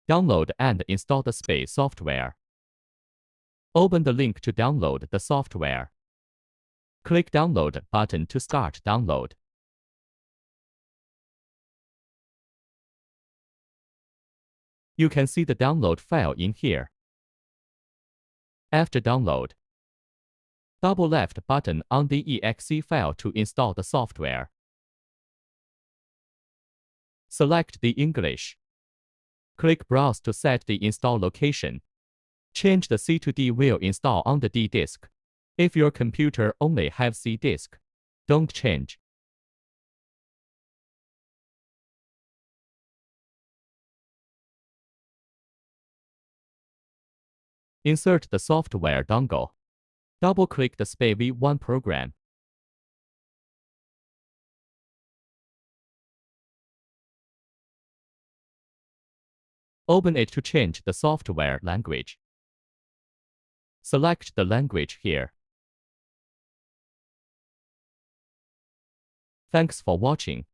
Download and install the SPA software. Open the link to download the software. Click Download button to start download. You can see the download file in here. After download, double left button on the exe file to install the software. Select the English. Click Browse to set the install location. Change the C to D will install on the D disk. If your computer only have C disk, don't change. Insert the software dongle. Double-click the SPA v1 program. Open it to change the software language. Select the language here. Thanks for watching.